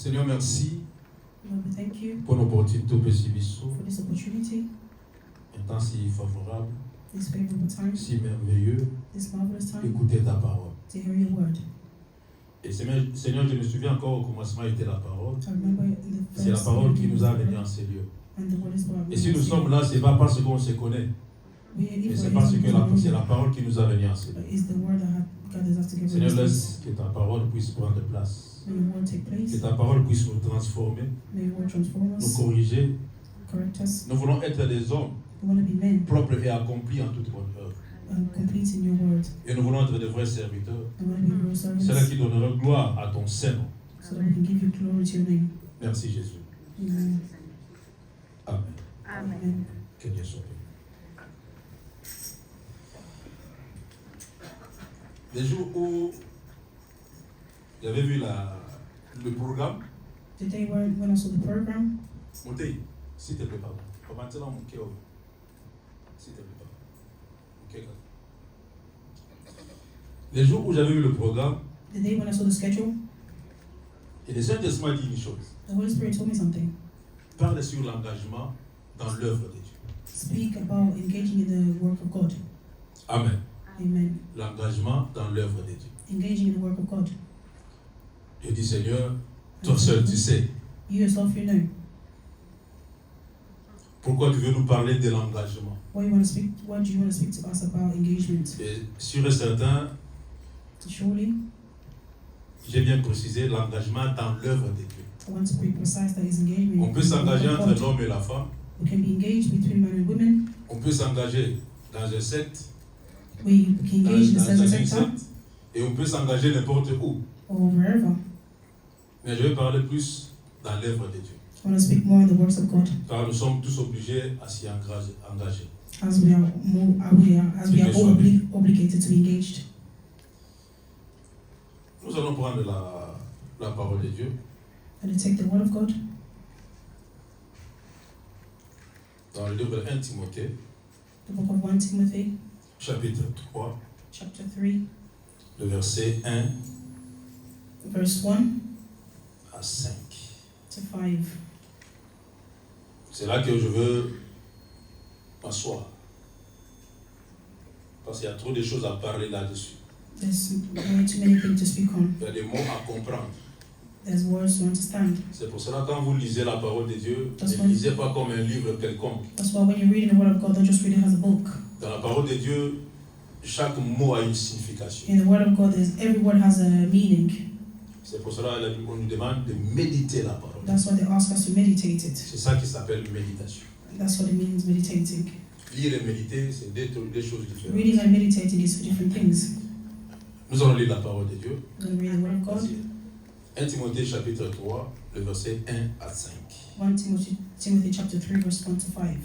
Seigneur, merci Lord, we thank you pour l'opportunité au Pécibisso, for this opportunity, un temps si favorable, this favorable time, si merveilleux, this marvelous time d'écouter ta parole. to hear your word. Et Seigneur, je me souviens encore au commencement était la parole. I remember in the C'est la first parole qui reading nous a of the amenés word, en ces lieux. and the word is what Et si nous sommes là, ce n'est pas parce qu'on se connaît, mais c'est parce que c'est la parole qui nous a amenés en ces lieux. is the word that gathers us together. Seigneur, laisse que ta parole puisse prendre place. May your word take Que place. ta parole puisse nous transformer, May your word transform nous us, corriger. correct us. Nous voulons être des hommes We want to be men propres et accomplis en toute bonne œuvre. complete in your word. Et nous voulons être des vrais serviteurs. We want to be real servants C'est là qui donnera gloire à ton Saint-Nom. so that we can give you glory to your name. Merci Jésus. Amen. Amen. Amen. Que Dieu soit béni. Les jours où j'avais vu le programme, The day when I saw the program, montez, s'il te plaît, pardon. Commencez dans mon cœur. S'il te plaît, pardon. Ok, les jours où j'avais vu le programme, the day when I saw the schedule, et le Saint-Esprit m'a dit une chose. the Holy Spirit told me something. Parle sur l'engagement dans l'œuvre de Dieu. Speak about engaging in the work of God. Amen. Amen. L'engagement dans l'œuvre de Dieu. Engaging in the work of God. Je dis, Seigneur, toi seul tu sais. You yourself, you know. Pourquoi tu veux nous parler de l'engagement? What do you want to speak to us about engagement? Et sûr et certain, Surely, j'ai bien précisé l'engagement dans l'œuvre de Dieu. I want to be precise that is engagement. On peut s'engager entre l'homme et la femme. We can be engaged between men and women. On peut s'engager dans un secte, We can engage in a dans certain une sector secte, et on peut s'engager n'importe où. or wherever. Mais je vais parler plus dans l'œuvre de Dieu. I want to speak more on the works of God, Car nous sommes tous obligés à s'y engager. as we are all obligated to be engaged. Nous allons prendre la parole de Dieu And to take the word of God dans le livre de 1 Timothée, the book of 1 Timothy, chapitre 3, chapter 3, le verset 1 verse 1 à 5. to 5. C'est là que je veux m'asseoir. Parce qu'il y a trop de choses à parler là-dessus. There's way too many things to speak on. Il y a des mots à comprendre. There's words to understand. C'est pour cela que quand vous lisez la parole de Dieu, That's ne why- lisez pas comme un livre quelconque. That's why when you're reading the word of God, don't just read it as a book. Dans la parole de Dieu, chaque mot a une signification. In the word of God, every word has a meaning. C'est pour cela qu'on nous demande de méditer la parole. That's why they ask us to meditate it. C'est ça qui s'appelle méditation. That's what it means, meditating. Lire et méditer, c'est deux choses différentes. Reading and meditating is two different things. Nous allons lire la parole de Dieu. We're going to read the word of God. Vas-y. 1 Timothée chapitre 3, le verset 1 à 5. 1 Timothy chapter 3, verse 1 to 5.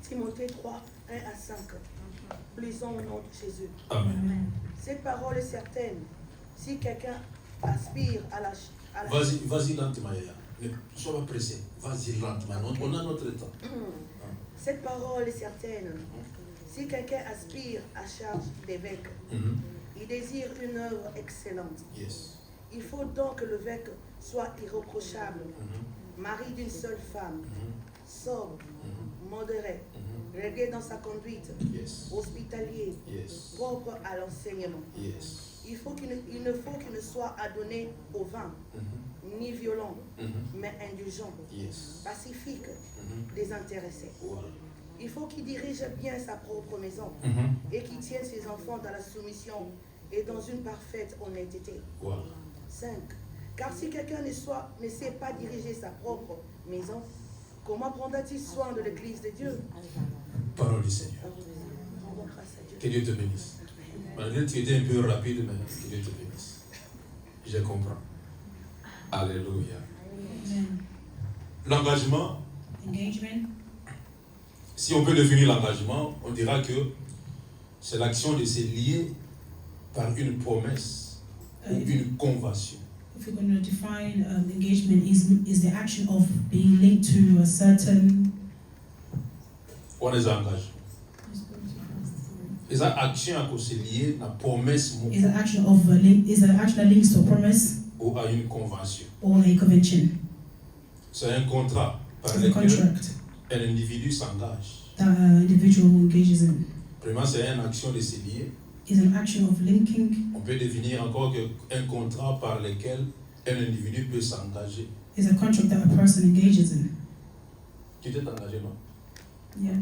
Timothée 3, 1 à 5. Lisons au nom de Jésus. Amen. Cette parole est certaine. Si quelqu'un aspire à la... Vas-y lentement, Yaya. Ne sois pas pressé. Vas-y lentement. On a notre temps. Cette parole est certaine. Si quelqu'un aspire à charge d'évêque, il désire une œuvre excellente. Yes. Il faut donc que l'évêque soit irréprochable, mari d'une seule femme, sobre, modéré, réglé dans sa conduite, Yes. hospitalier, Yes. propre à l'enseignement. Yes. Il ne faut qu'il ne soit adonné au vin, ni violent, mais indulgent, Yes. pacifique, désintéressé. Voilà. Il faut qu'il dirige bien sa propre maison et qu'il tienne ses enfants dans la soumission et dans une parfaite honnêteté. Voilà. 5. Car si quelqu'un ne sait pas diriger sa propre maison, comment prendra-t-il soin de l'église de Dieu? Parole du Seigneur. Rendons grâce à Dieu. Que Dieu te bénisse. Malgré que tu étais un peu rapide, mais que Dieu te bénisse. Je comprends. Alléluia. Amen. L'engagement, Engagement. si on peut définir l'engagement, on dira que c'est l'action de se lier par une promesse ou une convention. If we're going to define engagement, is the action of being linked to a certain. On les engage. Esa action à se lier na promesse mo. Is an action of a link? Is an action that links to a promise? ou à une convention. or a convention. C'est un contrat par It's a lequel contract un individu s'engage. that an individual engages in. Premièrement, c'est une action de se lier. It's an action of linking. On peut définir encore un contrat par lequel un individu peut s'engager. It's a contract that a person engages in. Tu t'es engagé, non? Yeah,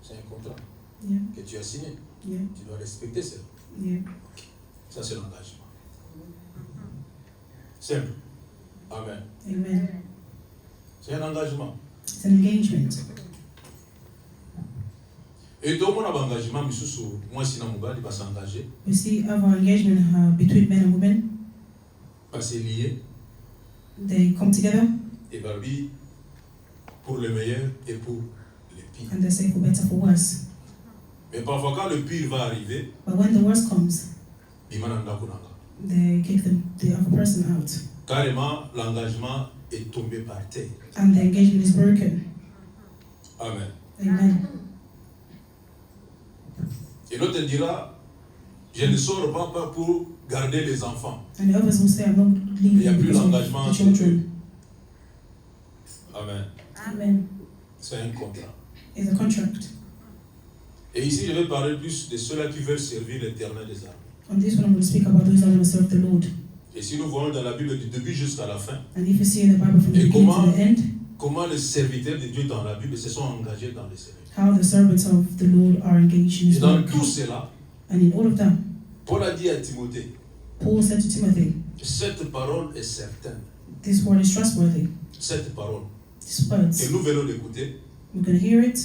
C'est un contrat yeah, que tu as signé. yeah, Tu dois respecter ça. yeah. Ça, c'est l'engagement. Simple. Amen. Amen. C'est un engagement. It's an engagement. Et tout le monde a un engagement, mais sous moi, si il va s'engager, We see other engagement between men and women. va se lier, They come together et va vivre pour le meilleur et pour le pire. and they say for better, for worse. Mais parfois, quand le pire va arriver, But when the worst comes, il m'a kunanga. they kick the other person out. Carrément, l'engagement est tombé par terre. And the engagement is broken. Amen. Amen. Et l'autre dira, je ne sors pas pour garder les enfants. And the others will say, I'm not Il n'y a leaving plus because of l'engagement the entre children. Dieu. Amen. Amen. C'est un contrat. It's a contract. Et ici, je vais parler plus de ceux-là qui veulent servir l'Éternel des armées. On this one, I'm going to speak about those that want to serve the Lord. Et si nous voyons dans la Bible du début jusqu'à la fin, And if you see in the Bible from the Et beginning comment- to the end, comment les serviteurs de Dieu dans la Bible se sont engagés dans les services. how the servants of the Lord are engaged in Et His dans work. tout cela, And in all of that, Paul a dit à Timothée, Paul said to Timothy, cette parole est certaine. this word is trustworthy. Cette parole These words, que nous venons d'écouter, we're going to hear it,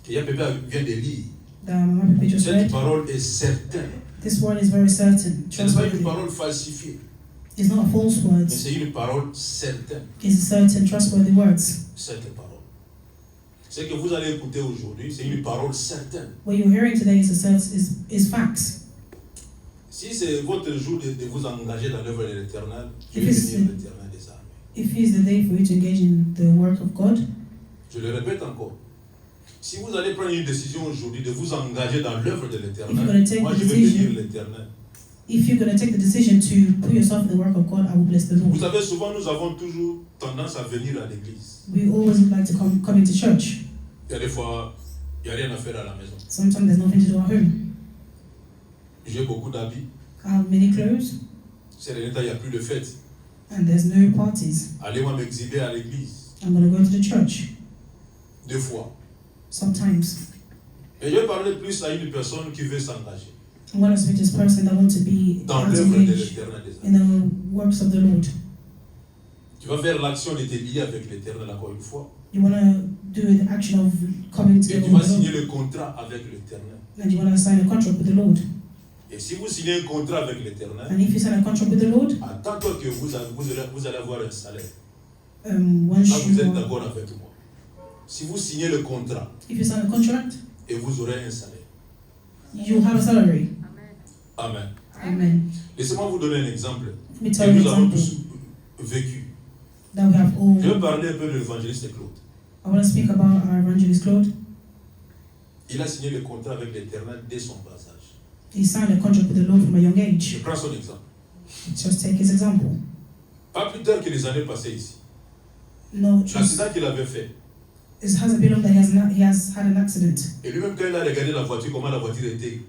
que Yapépé vient de lire, that Mama Pepe just cette read. parole est certaine. This word is very certain, Ce n'est pas une trustworthy. parole falsifiée, It's not a false mais word. c'est une parole certaine. It's a certain, trustworthy words. Cette parole. Ce que vous allez écouter aujourd'hui, c'est une parole certaine. What you're hearing today is facts. Si c'est votre jour de vous engager dans l'œuvre de l'Éternel, je vais If it's- bénir l'Éternel des armées. If it is the day for you to engage in the work of God, Je le répète encore. Si vous allez prendre une décision aujourd'hui de vous engager dans l'œuvre de If you're l'Éternel, gonna take moi the je vais decision- bénir l'Éternel. if you're going to take the decision to put yourself in the work of God, I will bless the Vous Lord. savez, souvent nous avons toujours tendance à venir à l'église. We always like to come into church. Il y a des fois, il n'y a rien à faire à la maison. Sometimes there's nothing to do at home. J'ai beaucoup d'habits. I have many clothes C'est le temps, il n'y a plus de fêtes. and there's no parties. Allez-moi m'exhiber à l'église. I'm going to go to the church 2 fois. sometimes. Mais je vais parler plus à une personne qui veut s'engager I want to speak to this person that wants to be dans l'œuvre de engaged l'Éternel des armées. in the works of the Lord. Tu vas faire l'action de te lier avec l'Éternel encore une fois. You want to do the action of coming Et together tu vas with the signer Lord. le contrat avec l'Éternel. And you want to sign a contract with the Lord. Et si vous signez un contrat avec l'Éternel, And if you sign a contract with the Lord, attends-toi que vous allez avoir un salaire. once Là, vous êtes you, d'accord avec moi. Si vous signez le contrat if you sign a contract, et vous aurez un salaire. you'll have a salary. Amen. Amen. Laissez-moi vous donner un exemple Let me que tell you nous an avons example tous vécu. that we have all. Je vais parler un peu de l'évangéliste Claude. I want to speak about our evangelist Claude. Il a signé le contrat avec l'Éternel dès son bas âge. He signed a contract with the Lord from a young Je age. prends son exemple. Just take his example. Pas plus tard que les années passées ici. No, just, L'accident qu'il avait fait. it hasn't been long that he has had an accident. Et lui-même, quand il a regardé la voiture, comment la voiture était,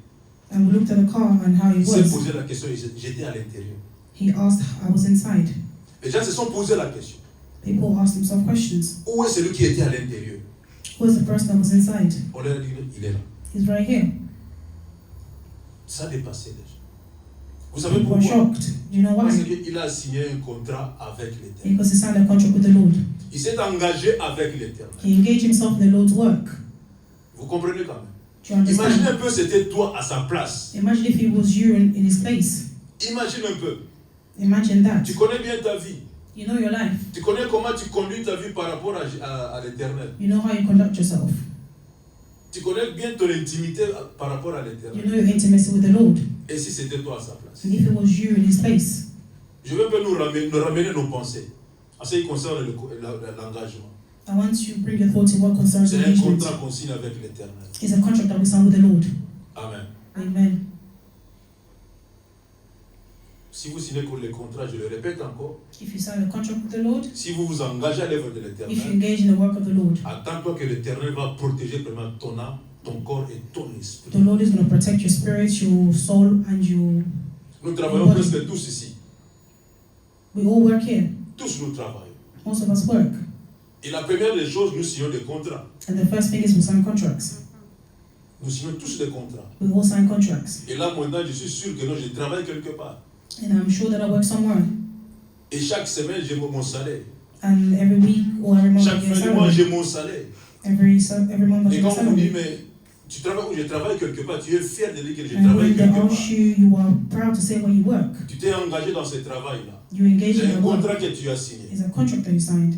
And we looked at the car and how it il s'est was. posé la question et j'étais à l'intérieur. He asked, I was inside. Les gens se sont posé la question. People asked themselves questions. Où est celui qui était à l'intérieur? Who was the person that was inside? On leur a dit, il est là. He's right here. Ça a dépassé les gens. Vous savez People were pourquoi? shocked. Do you know Parce why? qu'il a signé un contrat avec l'Éternel. Because he signed a contract with the Lord. Il s'est engagé avec l'Éternel. He engaged himself in the Lord's work. Vous comprenez quand même? Do you understand? Imaginez un peu, c'était toi à sa place. Imagine if it was you in his place. Imagine un peu. Imagine that. Tu connais bien ta vie. You know your life. Tu connais comment tu conduis ta vie par rapport à l'Éternel. You know how you conduct yourself. Tu connais bien ton intimité par rapport à You l'Éternel. know your intimacy with the Lord. Et si c'était toi à sa place? And if it was you in his place, Je veux un peu nous ramener nos pensées en ce qui concerne l'engagement. I want you to bring your thoughts in what concerns C'est un engagement. contrat qu'on signe avec l'Éternel. It's a contract that we sign with the Lord. Amen. Amen. Si vous signez les contrats, je le répète encore, If you sign a contract with the Lord, si vous vous engagez à l'œuvre de if you l'Éternel, engage in the work of the Lord, attends-toi que l'Éternel va protéger premièrement ton âme, ton corps et ton esprit. the Lord is going to protect your spirit, your soul, and your... Nous travaillons presque tous ici. We all work here. Tous nous travaillons. Most of us work. Et la première des choses, nous signons des contrats. And the first thing is we sign contracts. Nous signons tous des contrats. We all sign contracts. Et là, maintenant, je suis sûr que non, je travaille quelque part. And I'm sure that I work somewhere. Et chaque semaine, j'ai mon salaire. And every week or every month Chaque I get a fin du mois, salary. j'ai mon salaire. Every month I Et get a quand on vous dit, salary. mais tu travailles où je travaille quelque part, tu es fier de dire que je And travaille when they quelque part. ask you, you are proud to say where you work. Tu t'es engagé dans ce travail-là. You engage C'est in un the work. contrat que tu as signé. It's a contract that you signed.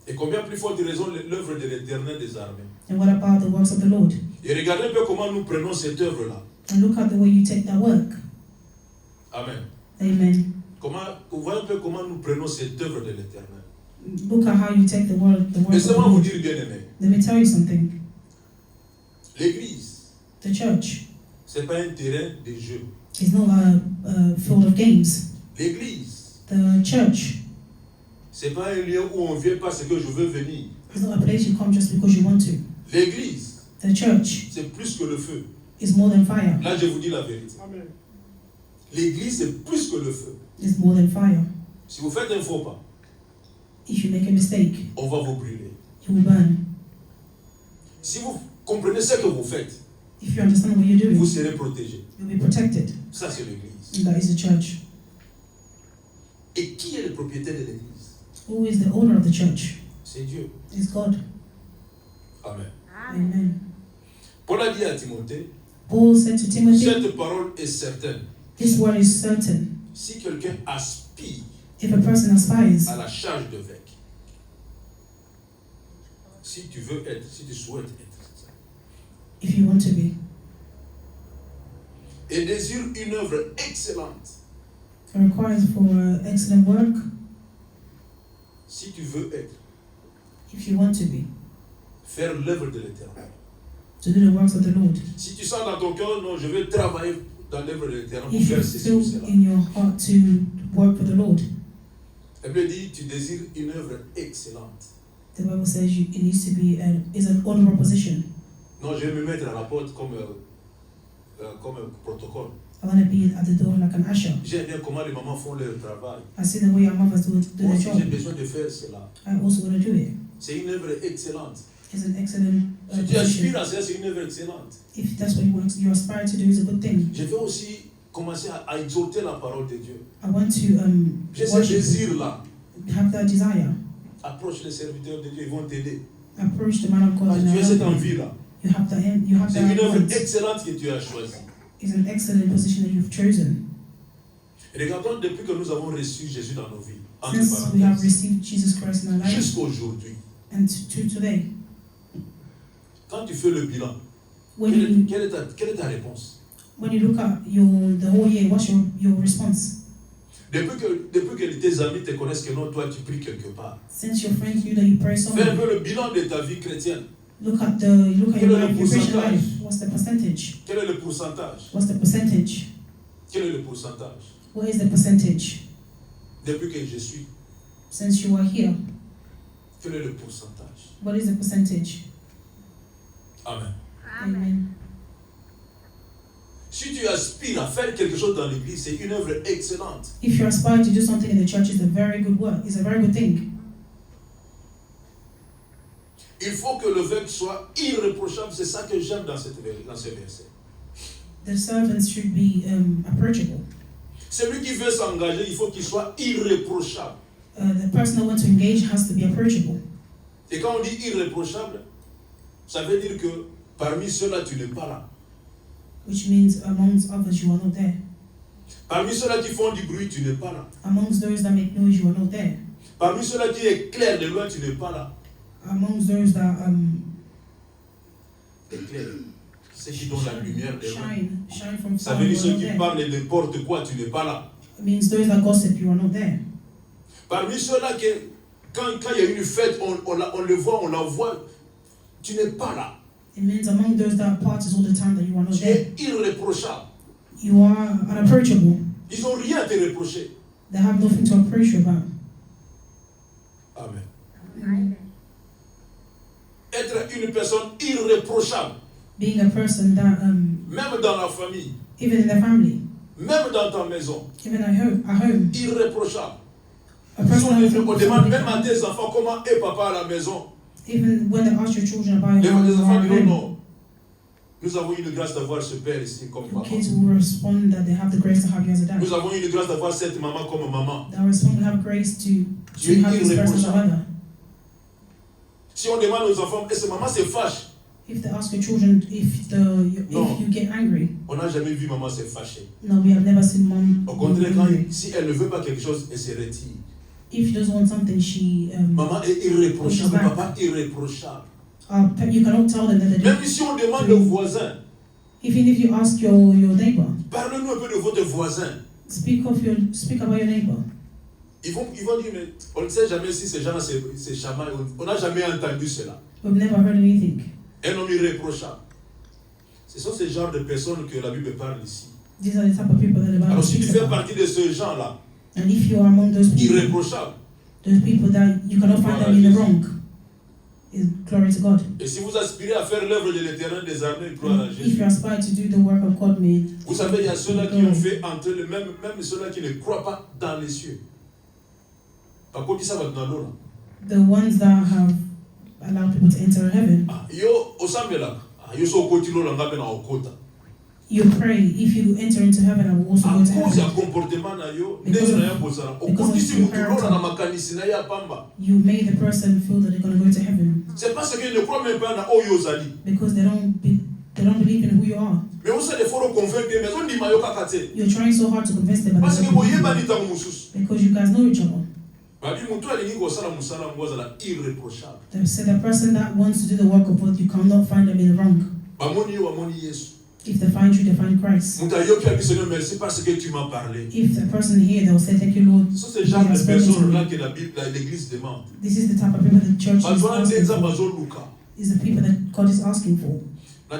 Et combien plus forte raison l'œuvre de l'Éternel des armées. And what about the works of the Lord? Et regardez un peu comment nous prenons cette œuvre-là. And look at the way you take that work. Amen. Amen. Vous voyez un peu comment nous prenons cette œuvre de l'Éternel. Look at how you take the work of the Laissez-moi vous Lord. dire, bien aimé, Let me tell you something. l'Église, The church ce n'est pas un terrain de jeu. is not a field of games. L'Église, The church ce n'est pas un lieu où on vient parce que je veux venir. is not a place you come just because you want to. L'Église, The church c'est plus que le feu. is more than fire. Là, je vous dis la vérité. Amen. L'Église, c'est plus que le feu. It's more than fire. Si vous faites un faux pas, If you make a mistake, on va vous brûler. you will burn. Si vous comprenez ce que vous faites, If you understand what you're vous doing, serez protégé. you'll be protected. Ça, c'est l'Église. And that is the church. Et qui est le propriétaire de l'Église? Who is the owner of the church? C'est Dieu. It's God. Amen. Amen. Paul a dit à Timothée, Paul said to Timothy, cette parole est certaine. this word is certain. Si quelqu'un aspire If a person aspires, à la charge d'évêque, si tu veux être, si tu souhaites être, if you want to be, et désire une œuvre excellente, it requires for excellent work. si tu veux être, If you want to be, faire l'œuvre de l'Éternel. to do the works of the Lord. Si tu sens dans ton cœur, non, je vais travailler dans l'œuvre de l'Éternel pour If you faire ceci ou feel cela. in your heart to work for the Lord, La Bible dit, tu désires une œuvre excellente. the Bible says it needs to be is an honorable position. Non, je vais me mettre à la porte comme protocole. I want to be at the door like an usher. J'aime bien comment les mamans font leur travail. I see the way our mothers do Moi their aussi, j'ai job. besoin de faire cela. I also want to do it. C'est une œuvre excellente. It's an excellent Si tu position. aspires à ça, c'est une œuvre excellente. If that's what you aspire to do, is a good thing. Je vais aussi commencer à exalter la parole de Dieu. I want to J'ai ce worship, désir-là. have that desire. Approche les serviteurs de Dieu, ils vont t'aider. Approach the man of God Parce que and tu as cette help him. envie-là. You have that. You have C'est une that. œuvre want. excellente que tu as choisie. It's an excellent position that you've chosen. Et regardons depuis que nous avons reçu Jésus dans nos vies, entre Since we have parenthèses, received Jesus Christ in our life jusqu'à aujourd'hui. and to today, Quand tu fais le bilan, when you quelle est ta réponse? when you look at the whole year, what's your response? Depuis que tes amis te connaissent que non, toi tu pries quelque part. Since your friends knew that you pray so Fais un much, peu le bilan de ta vie chrétienne. look at Quel your est le life, your Christian pourcentage? life. What's the percentage? Quel est le pourcentage? What's the percentage? Quel est le pourcentage? What is the percentage? Depuis que je suis, Since you are here, quel est le pourcentage? what is the percentage? Amen. Amen. Si tu aspires à faire quelque chose dans l'église, c'est une œuvre excellente. If you aspire to do something in the church, it's a very good work. It's a very good thing. Il faut que l'évêque soit irréprochable. C'est ça que j'aime dans ce verset. The servants should be approachable. Celui qui veut s'engager, il faut qu'il soit irréprochable. The person that wants to engage has to be approachable. Et quand on dit irréprochable, ça veut dire que parmi ceux-là, tu n'es pas là. Which means amongst others you are not there. Parmi ceux-là qui font du bruit, tu n'es pas là. Amongst those that make noise you are not there. Parmi ceux-là qui éclairent de loin, tu n'es pas là. Amongst those that Éclairent. Ceux qui donnent la lumière de loin. shine from Ça far, veut you dire are ceux not qui there. parlent de n'importe quoi, tu n'es pas là. It means those that gossip you are not there. Parmi ceux-là qui, quand il y a une fête, on le voit, on la voit, tu n'es pas là. It means among those that parties all the time that you are not Tu there. es irréprochable. You are unapproachable. Ils n'ont rien à te reprocher. They have nothing to approach you about. Amen. Amen. Être une personne irréprochable. Being a person that, même dans la famille, even in the family, même dans ta maison, even at home, irréprochable. a person that On demande même à tes enfants comment est papa à la maison. Even when they ask your children about Les enfants diront home, non. Nous avons eu la grâce d'avoir ce père ici comme your papa. kids will respond that they have the grace to have you as a dad. Nous avons eu la grâce d'avoir cette maman comme maman. They'll respond to have grace to have this person as a mother. Si on demande aux enfants, est-ce que maman se fâche? If they ask your children if you get angry, on n'a jamais vu maman se fâcher. No, we have never seen mom. Au contraire, si elle ne veut pas quelque chose, elle se retire. If she doesn't want something, she. Maman est irréprochable, papa irréprochable. You cannot tell them that they do. Même si on demande aux voisins. Even if you ask your neighbor. Parlez-nous un peu de votre voisin. Speak about your neighbor. Ils vont dire, mais on ne sait jamais si ces gens-là se chamaillent. On n'a jamais entendu cela. We've never heard anything. Un homme irréprochable. Ce sont ces genres de personnes que la Bible parle ici. These are the type of people that the Bible Alors si tu speaks fais about. partie de ce genre-là, And if you are among those people, irréprochables, those people that you cannot find them in the wrong, is glory to God. Et si vous aspirez à faire l'œuvre de l'Éternel des armées, gloire à If Jésus. you aspire to do the work of God, Vous savez, il y a ceux-là qui ont fait entrer même ceux-là qui ne croient pas dans les cieux. Par contre, ça va dans l'eau là. The ones that have allowed people to enter heaven. Yo, au Sambela, yo so kotilo la ngabe na okota. You pray, if you enter into heaven, I will also go to heaven. You made the person feel that they're going to go to heaven. Because they don't believe in who you are. You're trying so hard to convince them. Because you guys know each other. They said the person that wants to do the work of God, you cannot find them in the wrong. If they find you, they find Christ. If the person here, they'll say, thank you, Lord. This is the type of people the church is asking for. Is the people that God is asking for. I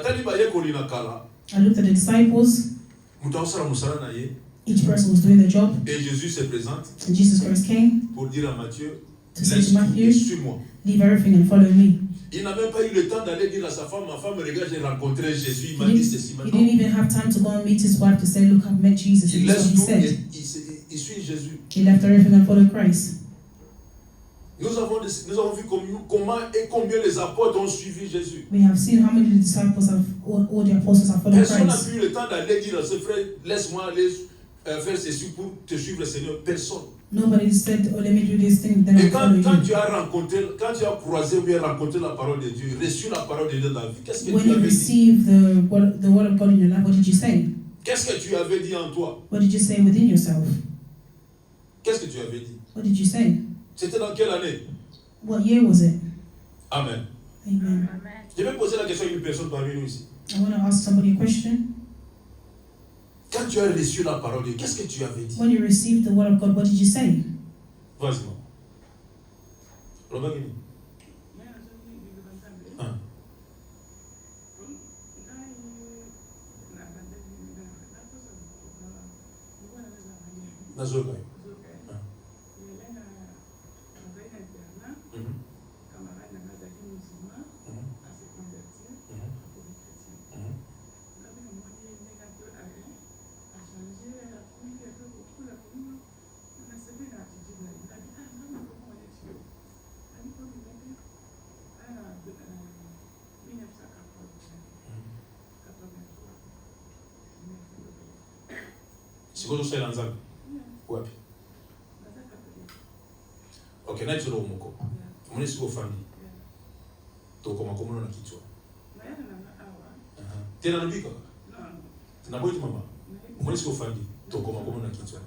looked at the disciples. Each person was doing their job. And Jesus Christ came to say to Matthew, leave everything and follow me. Il n'a même pas eu le temps d'aller dire à sa femme, ma femme, regarde, j'ai rencontré Jésus, il m'a dit ceci. He didn't even have time to go and meet his wife to say, look, I've met Jesus. Il laisse tout et il suit Jésus. He left everything and followed Christ. Nous avons vu comment et combien les apôtres ont suivi Jésus. We have seen how many disciples have, all the apostles have followed Christ. Personne n'a pu eu le temps d'aller dire à ce frère, laisse-moi aller faire ceci pour te suivre, Seigneur. Personne. Nobody said, oh, let me do this thing, then et I'll follow quand you. tu as croisé ou bien rencontré la parole de Dieu, reçu la parole de Dieu dans ta vie, qu'est-ce que When tu you avais dit? received the word of God in your life, what did you say? Qu'est-ce que tu avais dit en toi? What did you say within yourself? Qu'est-ce que tu avais dit? What did you say? C'était dans quelle année? What year was it? Amen. Amen. Je vais poser la question à une personne parmi nous ici. I want to ask somebody a question. Quand tu as reçu la parole de Dieu, qu'est-ce que tu avais dit? When you received the word of God, what did you say? Vas-y. Robert Guinée. Nazoga. Sikozo sela nzaka. Wapi? Okay, na tsolo moko. Mune siko fami. To koma komono na kichwa. Tena nabika? Na boiti mama. Mune siko fami. To koma komono na kichwa.